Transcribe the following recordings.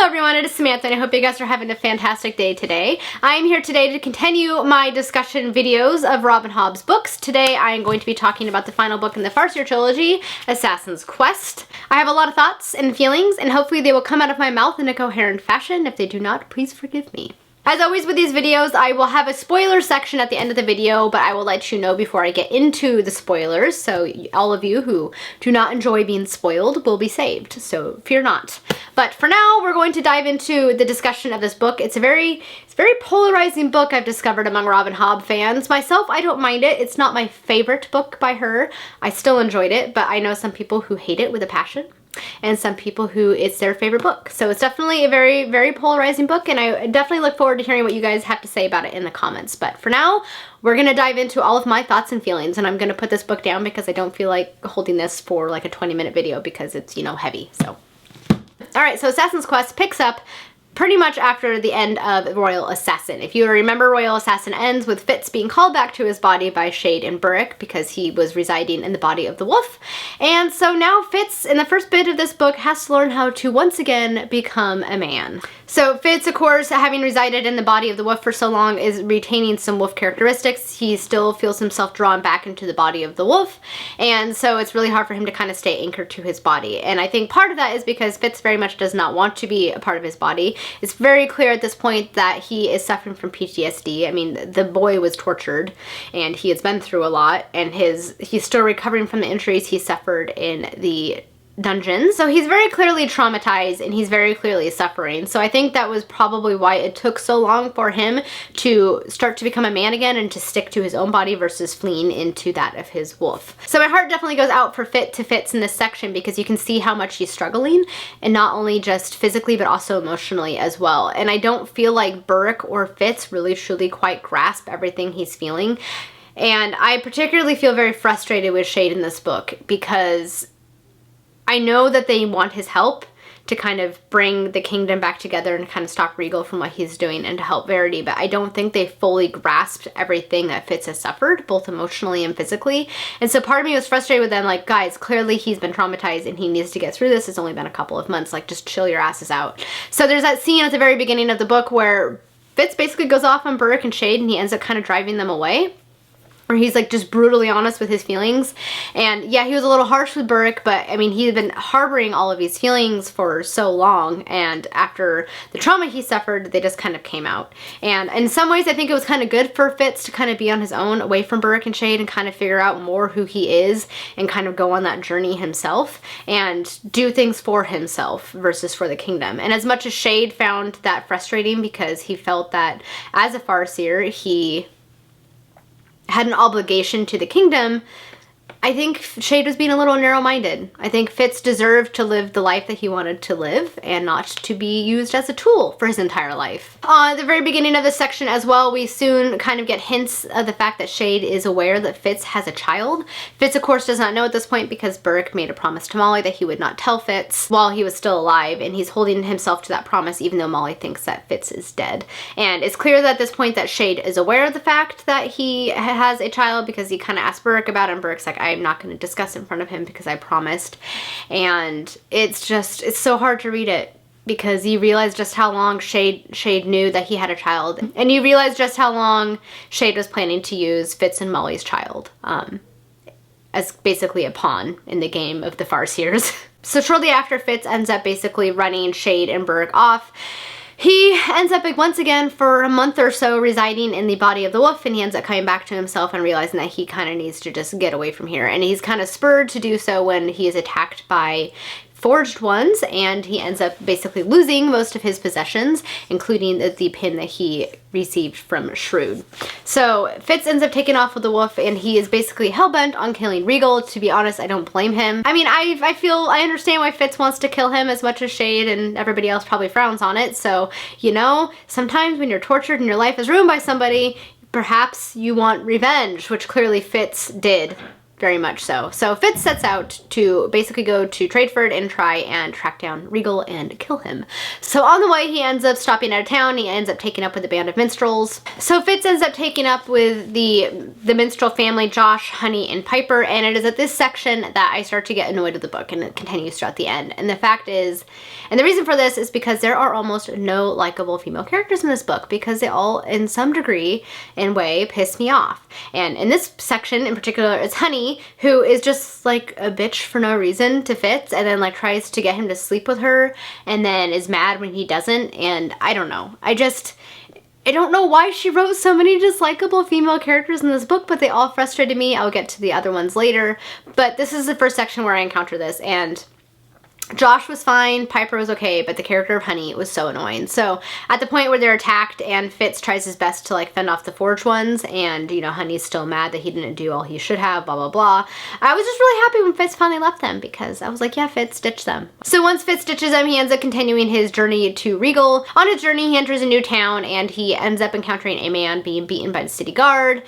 Hello everyone, it is Samantha and I hope you guys are having a fantastic day today. I am here today to continue my discussion videos of Rob and Hobb's books. Today I am going to be talking about the final book in the Farseer trilogy, Assassin's Quest. I have a lot of thoughts and feelings and hopefully they will come out of my mouth in a coherent fashion. If they do not, please forgive me. As always with these videos, I will have a spoiler section at the end of the video, but I will let you know before I get into the spoilers, so all of you who do not enjoy being spoiled will be saved, so fear not. But for now, we're going to dive into the discussion of this book. It's a very polarizing book I've discovered among Rob and Hobb fans. Myself, I don't mind it. It's not my favorite book by her. I still enjoyed it, but I know some people who hate it with a passion, and some people who it's their favorite book. So it's definitely a very polarizing book, and I definitely look forward to hearing what you guys have to say about it in the comments. But for now, we're gonna dive into all of my thoughts and feelings, and I'm gonna put this book down because I don't feel like holding this for like a 20-minute video because it's, you know, heavy, so. All right, so Assassin's Quest picks up pretty much after the end of Royal Assassin. If you remember, Royal Assassin ends with Fitz being called back to his body by Shade and Burak because he was residing in the body of the wolf. And so now Fitz, in the first bit of this book, has to learn how to once again become a man. So Fitz, of course, having resided in the body of the wolf for so long, is retaining some wolf characteristics. He still feels himself drawn back into the body of the wolf, and so it's really hard for him to kind of stay anchored to his body. And I think part of that is because Fitz very much does not want to be a part of his body. It's very clear at this point that he is suffering from PTSD. I mean, the boy was tortured, and he has been through a lot, and he's still recovering from the injuries he suffered in the dungeon. So he's very clearly traumatized and he's very clearly suffering. So I think that was probably why it took so long for him to start to become a man again and to stick to his own body versus fleeing into that of his wolf. So my heart definitely goes out for Fitz in this section because you can see how much he's struggling, and not only just physically but also emotionally as well. And I don't feel like Burak or Fitz really truly quite grasp everything he's feeling. And I particularly feel very frustrated with Shade in this book because I know that they want his help to kind of bring the kingdom back together and kind of stop Regal from what he's doing and to help Verity, but I don't think they fully grasped everything that Fitz has suffered, both emotionally and physically. And so part of me was frustrated with them, like, guys, clearly he's been traumatized and he needs to get through this. It's only been a couple of months, like, just chill your asses out. So there's that scene at the very beginning of the book where Fitz basically goes off on Burak and Shade and he ends up kind of driving them away. Or he's like just brutally honest with his feelings. And yeah, he was a little harsh with Burak, but I mean, he had been harboring all of these feelings for so long, and after the trauma he suffered, they just kind of came out. And in some ways, I think it was kind of good for Fitz to kind of be on his own, away from Burak and Shade, and kind of figure out more who he is and kind of go on that journey himself and do things for himself versus for the kingdom. And as much as Shade found that frustrating because he felt that as a Farseer, he had an obligation to the kingdom, I think Shade was being a little narrow-minded. I think Fitz deserved to live the life that he wanted to live and not to be used as a tool for his entire life. At the very beginning of this section as well, we soon kind of get hints of the fact that Shade is aware that Fitz has a child. Fitz, of course, does not know at this point because Burak made a promise to Molly that he would not tell Fitz while he was still alive, and he's holding himself to that promise even though Molly thinks that Fitz is dead. And it's clear that at this point that Shade is aware of the fact that he has a child because he kind of asked Burak about it, and Burak's like, I'm not going to discuss in front of him because I promised. And it's so hard to read it because you realize just how long Shade knew that he had a child, and you realize just how long Shade was planning to use Fitz and Molly's child as basically a pawn in the game of the Farseers. So shortly after Fitz ends up basically running Shade and Burak off, he ends up once again for a month or so residing in the body of the wolf, and he ends up coming back to himself and realizing that he kind of needs to just get away from here. And he's kind of spurred to do so when he is attacked by forged ones, and he ends up basically losing most of his possessions, including the pin that he received from Shrewd. So Fitz ends up taking off with the wolf, and he is basically hell-bent on killing Regal. To be honest, I don't blame him. I mean, I understand why Fitz wants to kill him as much as Shade and everybody else probably frowns on it. So, you know, sometimes when you're tortured and your life is ruined by somebody, perhaps you want revenge, which clearly Fitz did. very much so. So Fitz sets out to basically go to Tradeford and try and track down Regal and kill him. So on the way, he ends up stopping out of town. He ends up taking up with a band of minstrels. So Fitz ends up taking up with the minstrel family, Josh, Honey, and Piper, and it is at this section that I start to get annoyed with the book, and it continues throughout the end. And the fact is, and the reason for this is because there are almost no likable female characters in this book, because they all, in some degree and way, piss me off. And in this section in particular, it's Honey, who is just like a bitch for no reason to Fitz, and then like tries to get him to sleep with her, and then is mad when he doesn't. And I don't know. I don't know why she wrote so many dislikable female characters in this book, but they all frustrated me. I'll get to the other ones later. But this is the first section where I encounter this, and Josh was fine, Piper was okay, but the character of Honey was so annoying. So at the point where they're attacked and Fitz tries his best to like fend off the Forge ones, and you know, Honey's still mad that he didn't do all he should have, blah, blah, blah. I was just really happy when Fitz finally left them, because I was like, yeah, Fitz, ditch them. So once Fitz ditches them, he ends up continuing his journey to Regal. On his journey, he enters a new town, and he ends up encountering a man being beaten by the city guard.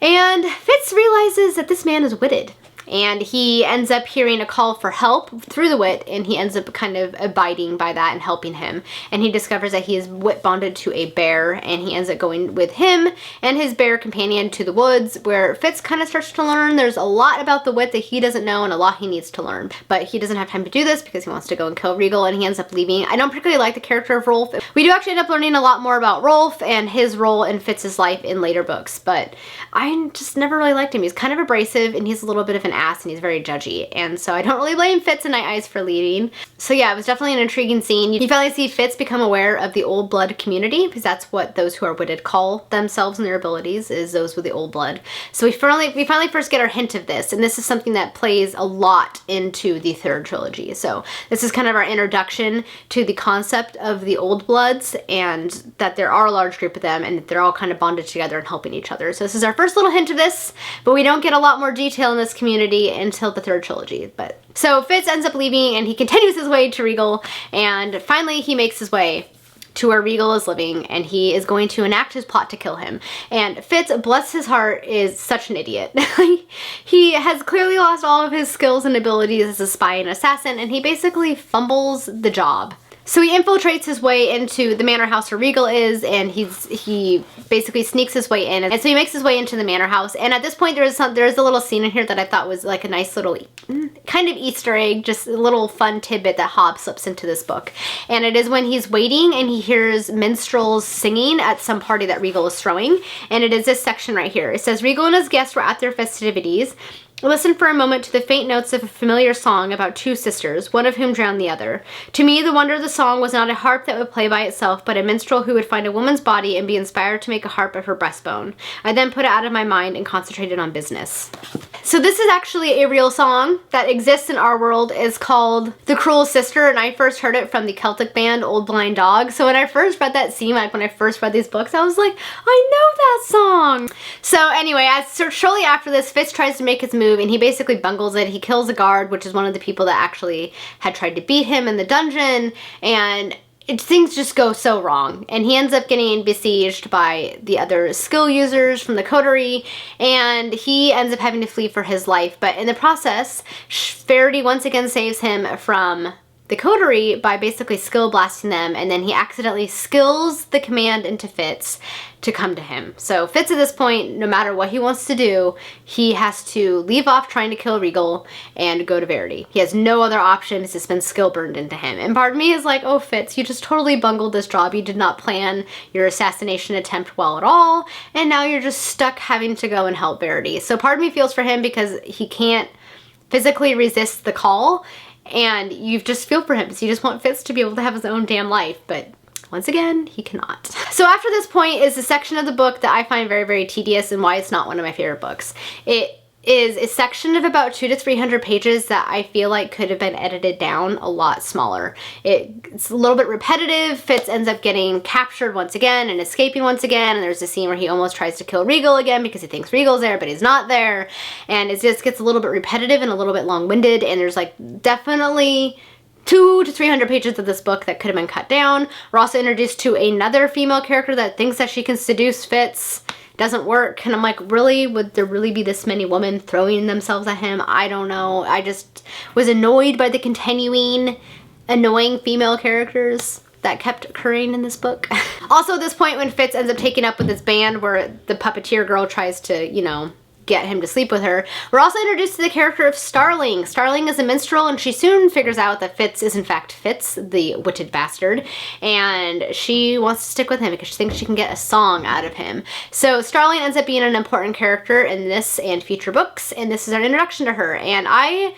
And Fitz realizes that this man is witted. And he ends up hearing a call for help through the wit, and he ends up kind of abiding by that and helping him. And he discovers that he is wit bonded to a bear, and he ends up going with him and his bear companion to the woods, where Fitz kind of starts to learn there's a lot about the wit that he doesn't know and a lot he needs to learn. But he doesn't have time to do this because he wants to go and kill Regal, and he ends up leaving. I don't particularly like the character of Rolf. We do actually end up learning a lot more about Rolf and his role in Fitz's life in later books, but I just never really liked him. He's kind of abrasive, and he's a little bit of an ass, and he's very judgy, and so I don't really blame Fitz and Night Eyes for leaving. So yeah, it was definitely an intriguing scene. You finally see Fitz become aware of the old blood community, because that's what those who are witted call themselves and their abilities, is those with the old blood. So we finally first get our hint of this, and this is something that plays a lot into the third trilogy. So this is kind of our introduction to the concept of the old bloods, and that there are a large group of them, and that they're all kind of bonded together and helping each other. So this is our first little hint of this, but we don't get a lot more detail in this community until the third trilogy. But so Fitz ends up leaving, and he continues his way to Regal, and finally he makes his way to where Regal is living, and he is going to enact his plot to kill him. And Fitz, bless his heart, is such an idiot. He has clearly lost all of his skills and abilities as a spy and assassin, and he basically fumbles the job. So he infiltrates his way into the manor house where Regal is, and he basically sneaks his way in, and so he makes his way into the manor house. And at this point, there is a little scene in here that I thought was like a nice little kind of Easter egg, just a little fun tidbit that Hobb slips into this book. And it is when he's waiting and he hears minstrels singing at some party that Regal is throwing, and it is this section right here. It says, Regal and his guests were at their festivities. Listen for a moment to the faint notes of a familiar song about two sisters, one of whom drowned the other. To me, the wonder of the song was not a harp that would play by itself, but a minstrel who would find a woman's body and be inspired to make a harp of her breastbone. I then put it out of my mind and concentrated on business. So this is actually a real song that exists in our world. It's called The Cruel Sister, and I first heard it from the Celtic band Old Blind Dog. So when I first read that scene, like when I first read these books, I was like, I know that song! So anyway, shortly after this, Fitz tries to make his move, and he basically bungles it. He kills a guard, which is one of the people that actually had tried to beat him in the dungeon, and things just go so wrong. And he ends up getting besieged by the other skill users from the coterie, and he ends up having to flee for his life. But in the process, Verity once again saves him from the coterie by basically skill blasting them, and then he accidentally skills the command into Fitz to come to him. So Fitz at this point, no matter what he wants to do, he has to leave off trying to kill Regal and go to Verity. He has no other option. It's just been skill burned into him. And part of me is like, oh Fitz, you just totally bungled this job. You did not plan your assassination attempt well at all, and now you're just stuck having to go and help Verity. So part of me feels for him because he can't physically resist the call, and you just feel for him because you just want Fitz to be able to have his own damn life, but once again, he cannot. So after this point is a section of the book that I find very, very tedious, and why it's not one of my favorite books. It is a section of about 200 to 300 pages that I feel like could have been edited down a lot smaller. It's a little bit repetitive. Fitz ends up getting captured once again and escaping once again, and there's a scene where he almost tries to kill Regal again because he thinks Regal's there, but he's not there, and it just gets a little bit repetitive and a little bit long-winded, and there's like definitely 200 to 300 pages of this book that could have been cut down. We're also introduced to another female character that thinks that she can seduce Fitz. doesn't work. And I'm like, really? Would there really be this many women throwing themselves at him? I don't know. I just was annoyed by the continuing annoying female characters that kept occurring in this book. Also, at this point when Fitz ends up taking up with this band where the puppeteer girl tries to, you know, get him to sleep with her, we're also introduced to the character of Starling. Starling is a minstrel, and she soon figures out that Fitz is in fact Fitz, the witted bastard, and she wants to stick with him because she thinks she can get a song out of him. So Starling ends up being an important character in this and future books, and this is our introduction to her. And I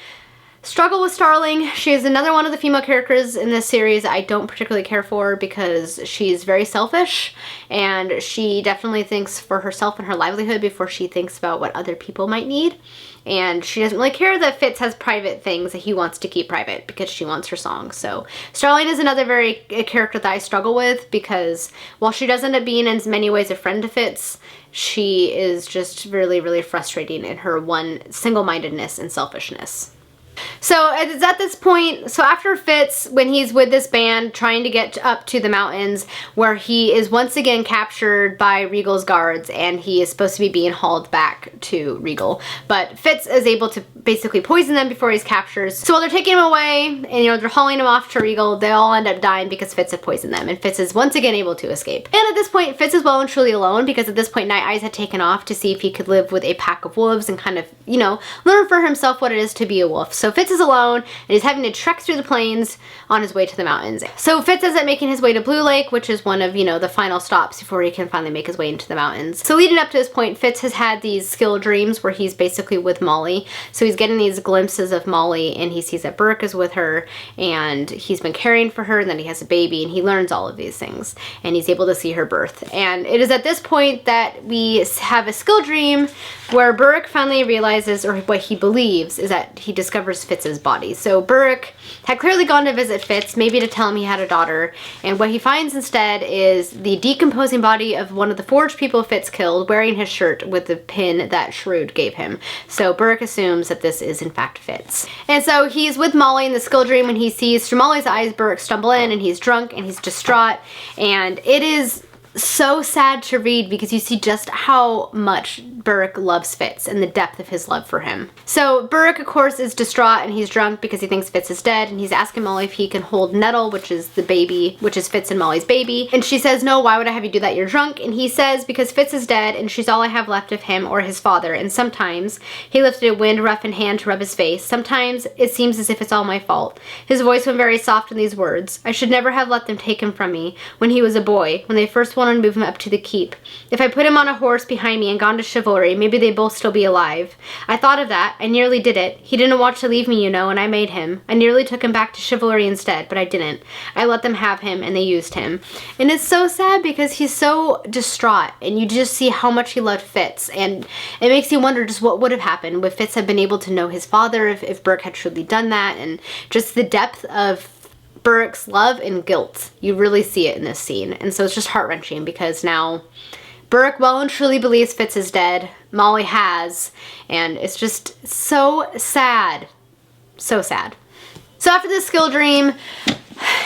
struggle with Starling. She is another one of the female characters in this series I don't particularly care for because she's very selfish, and she definitely thinks for herself and her livelihood before she thinks about what other people might need. And she doesn't really care that Fitz has private things that he wants to keep private because she wants her song. So Starling is another a character that I struggle with because while she does end up being in many ways a friend to Fitz, she is just really, really frustrating in her single-mindedness and selfishness. So it's at this point, so after Fitz, when he's with this band trying to get up to the mountains, where he is once again captured by Regal's guards and he is supposed to be being hauled back to Regal. But Fitz is able to basically poison them before he's captured. So while they're taking him away and, you know, they're hauling him off to Regal, they all end up dying because Fitz had poisoned them, and Fitz is once again able to escape. And at this point, Fitz is well and truly alone because at this point Night Eyes had taken off to see if he could live with a pack of wolves and kind of, you know, learn for himself what it is to be a wolf. So Fitz is alone and he's having to trek through the plains on his way to the mountains. So Fitz ends up making his way to Blue Lake, which is one of, you know, the final stops before he can finally make his way into the mountains. So leading up to this point, Fitz has had these skill dreams where he's basically with Molly. So he's getting these glimpses of Molly, and he sees that Burak is with her and he's been caring for her, and then he has a baby, and he learns all of these things and he's able to see her birth. And it is at this point that we have a skill dream where Burak finally realizes, or what he believes is that he discovers Fitz's body. So Burak had clearly gone to visit Fitz, maybe to tell him he had a daughter, and what he finds instead is the decomposing body of one of the forged people Fitz killed, wearing his shirt with the pin that Shrewd gave him. So Burak assumes that this is in fact Fitz. And so he's with Molly in the skill dream when he sees through Molly's eyes Burak stumble in, and he's drunk and he's distraught, and it is so sad to read because you see just how much Burak loves Fitz and the depth of his love for him. So Burak, of course, is distraught and he's drunk because he thinks Fitz is dead, and he's asking Molly if he can hold Nettle, which is the baby, which is Fitz and Molly's baby. And she says, no, why would I have you do that? You're drunk. And he says, because Fitz is dead and she's all I have left of him or his father. And sometimes he lifted a wind-roughened hand to rub his face. Sometimes it seems as if it's all my fault. His voice went very soft in these words. I should never have let them take him from me when he was a boy, when they first wanted to move him up to the keep. If I put him on a horse behind me and gone to chivalry, maybe they'd both still be alive. I thought of that. I nearly did it. He didn't want to leave me, you know, and I made him. I nearly took him back to chivalry instead, but I didn't. I let them have him, and they used him. And it's so sad because he's so distraught, and you just see how much he loved Fitz, and it makes you wonder just what would have happened if Fitz had been able to know his father, if Burak had truly done that, and just the depth of Burak's love and guilt. You really see it in this scene. And so it's just heart-wrenching because now Burak well and truly believes Fitz is dead. Molly has. And it's just so sad. So sad. So after this skill dream,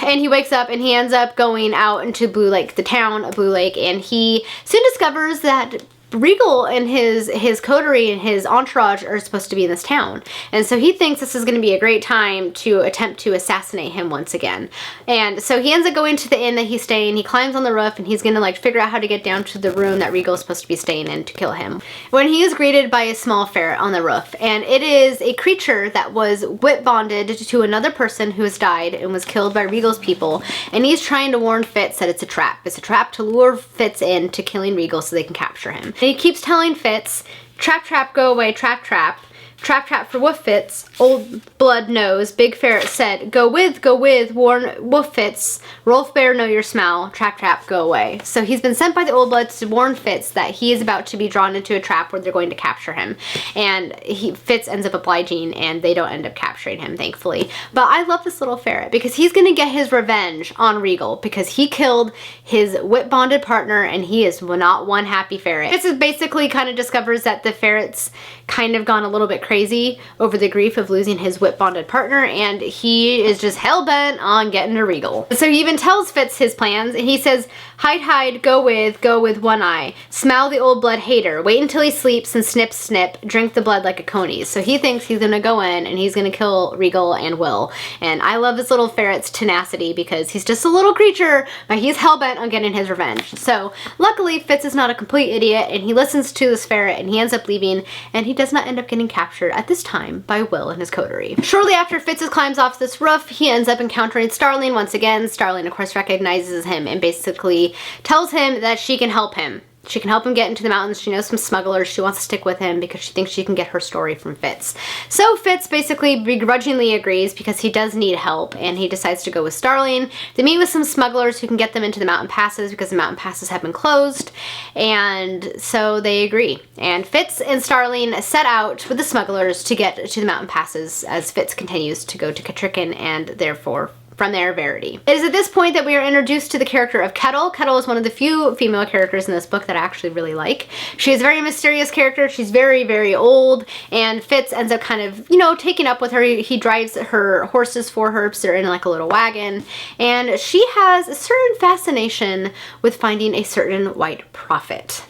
and he wakes up and he ends up going out into Blue Lake, the town of Blue Lake, and he soon discovers that Regal and his coterie and his entourage are supposed to be in this town. And so he thinks this is going to be a great time to attempt to assassinate him once again. And so he ends up going to the inn that he's staying. He climbs on the roof and he's going to like figure out how to get down to the room that Regal is supposed to be staying in to kill him. When he is greeted by a small ferret on the roof, and it is a creature that was whip bonded to another person who has died and was killed by Regal's people. And he's trying to warn Fitz that it's a trap. It's a trap to lure Fitz into killing Regal so they can capture him. And he keeps telling Fitz, trap, trap, go away, trap, trap. Trap, trap for Wolf Fitz, Old Blood knows. Big Ferret said, go with, warn Wolf Fitz. Rolf Bear know your smell. Trap, trap, go away. So he's been sent by the Old Bloods to warn Fitz that he is about to be drawn into a trap where they're going to capture him. And Fitz ends up obliging, and they don't end up capturing him, thankfully. But I love this little ferret because he's going to get his revenge on Regal because he killed his whip-bonded partner, and he is not one happy ferret. Fitz basically kind of discovers that the ferret's kind of gone a little bit crazy over the grief of losing his whip-bonded partner, and he is just hell-bent on getting to Regal. So he even tells Fitz his plans, and he says, hide, hide, go with one eye. Smell the old blood hater. Wait until he sleeps and snip, snip. Drink the blood like a coney. So he thinks he's gonna go in and he's gonna kill Regal and Will. And I love this little ferret's tenacity because he's just a little creature, but he's hell-bent on getting his revenge. So luckily, Fitz is not a complete idiot, and he listens to this ferret, and he ends up leaving, and he does not end up getting captured at this time by Will and his coterie. Shortly after Fitz climbs off this roof, he ends up encountering Starling once again. Starling, of course, recognizes him and basically tells him that she can help him. She can help him get into the mountains. She knows some smugglers. She wants to stick with him because she thinks she can get her story from Fitz. So Fitz basically begrudgingly agrees because he does need help, and he decides to go with Starling. They meet with some smugglers who can get them into the mountain passes because the mountain passes have been closed, and so they agree. And Fitz and Starling set out with the smugglers to get to the mountain passes as Fitz continues to go to Catrican and therefore from there, Verity. It is at this point that we are introduced to the character of Kettle. Kettle is one of the few female characters in this book that I actually really like. She is a very mysterious character. She's very, very old, and Fitz ends up kind of, you know, taking up with her. He drives her horses for her, so they're in like a little wagon, and she has a certain fascination with finding a certain white prophet.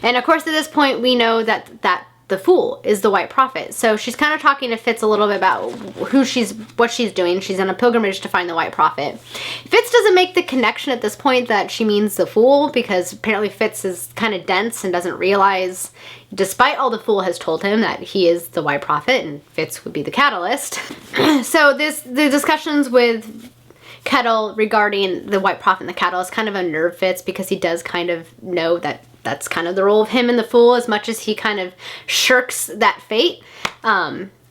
And of course, at this point, we know that the Fool is the White Prophet. So she's kind of talking to Fitz a little bit about what she's doing. She's on a pilgrimage to find the White Prophet. Fitz doesn't make the connection at this point that she means the Fool, because apparently Fitz is kind of dense and doesn't realize, despite all the Fool has told him, that he is the White Prophet and Fitz would be the catalyst. So the discussions with Kettle regarding the White Prophet and the Catalyst kind of unnerve Fitz, because he does kind of know that that's kind of the role of him and the Fool, as much as he kind of shirks that fate.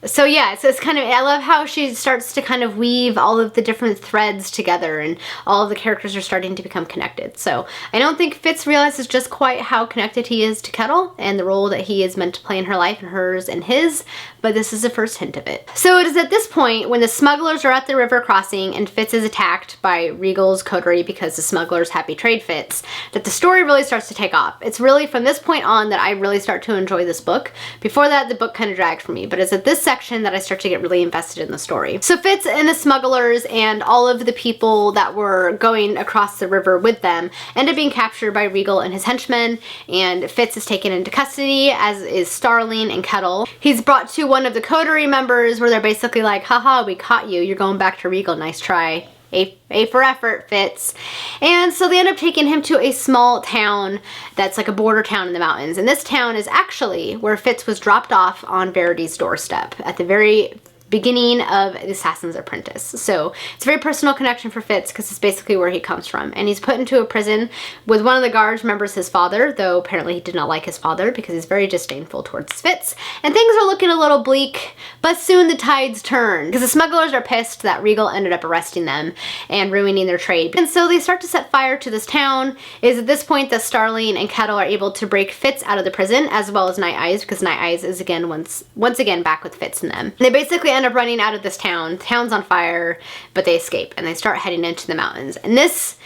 So yeah, so it's kind of, I love how she starts to kind of weave all of the different threads together, and all of the characters are starting to become connected. So I don't think Fitz realizes just quite how connected he is to Kettle and the role that he is meant to play in her life, and hers and his, but this is the first hint of it. So it is at this point when the smugglers are at the river crossing and Fitz is attacked by Regal's coterie because the smugglers have betrayed Fitz, that the story really starts to take off. It's really from this point on that I really start to enjoy this book. Before that, the book kind of dragged for me, but it's at this section that I start to get really invested in the story. So Fitz and the smugglers and all of the people that were going across the river with them end up being captured by Regal and his henchmen, and Fitz is taken into custody, as is Starling and Kettle. He's brought to one of the coterie members where they're basically like, haha, we caught you, you're going back to Regal, nice try. A for effort, Fitz. And so they end up taking him to a small town that's like a border town in the mountains. And this town is actually where Fitz was dropped off on Verity's doorstep at the very beginning of The Assassin's Apprentice. So it's a very personal connection for Fitz because it's basically where he comes from. And he's put into a prison with one of the guards remembers his father, though apparently he did not like his father because he's very disdainful towards Fitz. And things are looking a little bleak, but soon the tides turn because the smugglers are pissed that Regal ended up arresting them and ruining their trade. And so they start to set fire to this town. It is at this point that Starling and Kettle are able to break Fitz out of the prison, as well as Night Eyes, because Night Eyes is again once again back with Fitz and them. And they basically end up running out of this town. The town's on fire, but they escape and they start heading into the mountains. And this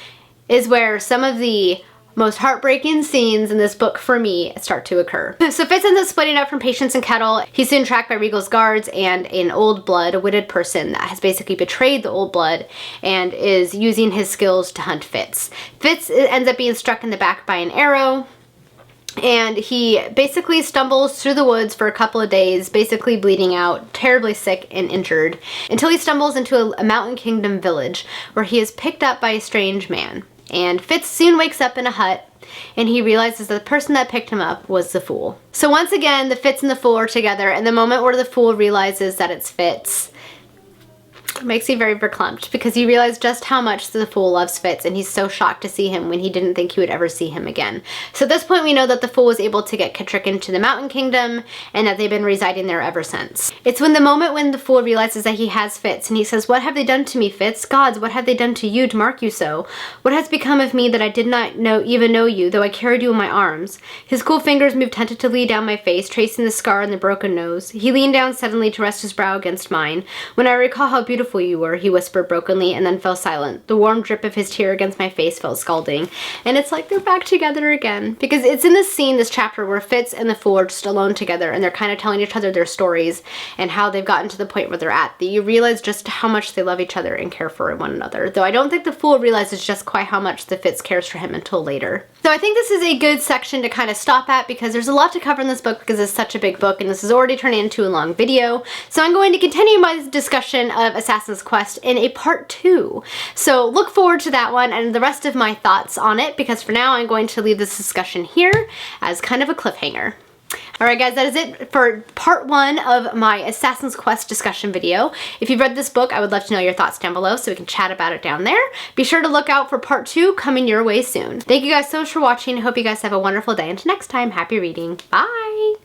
is where some of the most heartbreaking scenes in this book for me start to occur. So Fitz ends up splitting up from Patience and Kettle. He's soon tracked by Regal's guards and an old blood, a witted person that has basically betrayed the old blood and is using his skills to hunt Fitz. Fitz ends up being struck in the back by an arrow, and he basically stumbles through the woods for a couple of days, basically bleeding out, terribly sick and injured, until he stumbles into a mountain kingdom village where he is picked up by a strange man. And Fitz soon wakes up in a hut, and he realizes that the person that picked him up was the Fool. So once again, the Fitz and the Fool are together, and the moment where the Fool realizes that it's Fitz, it makes me very verklempt, because you realize just how much the Fool loves Fitz, and he's so shocked to see him when he didn't think he would ever see him again. So at this point we know that the Fool was able to get Catrican to the Mountain Kingdom, and that they've been residing there ever since. It's when the moment when the Fool realizes that he has Fitz, and he says, "What have they done to me, Fitz? Gods, what have they done to you to mark you so? What has become of me that I did not even know you, though I carried you in my arms?" His cool fingers moved tentatively down my face, tracing the scar and the broken nose. He leaned down suddenly to rest his brow against mine. When I recall how beautiful beautiful you were," he whispered brokenly, and then fell silent. The warm drip of his tear against my face felt scalding. And it's like they're back together again. Because it's in this scene, this chapter, where Fitz and the Fool are just alone together, and they're kind of telling each other their stories and how they've gotten to the point where they're at, that you realize just how much they love each other and care for one another. Though I don't think the Fool realizes just quite how much the Fitz cares for him until later. So I think this is a good section to kind of stop at, because there's a lot to cover in this book because it's such a big book, and this is already turning into a long video. So I'm going to continue my discussion of Assassin's Quest in a part 2. So look forward to that one and the rest of my thoughts on it, because for now I'm going to leave this discussion here as kind of a cliffhanger. Alright guys, that is it for part 1 of my Assassin's Quest discussion video. If you've read this book, I would love to know your thoughts down below so we can chat about it down there. Be sure to look out for part 2 coming your way soon. Thank you guys so much for watching. I hope you guys have a wonderful day. Until next time, happy reading. Bye!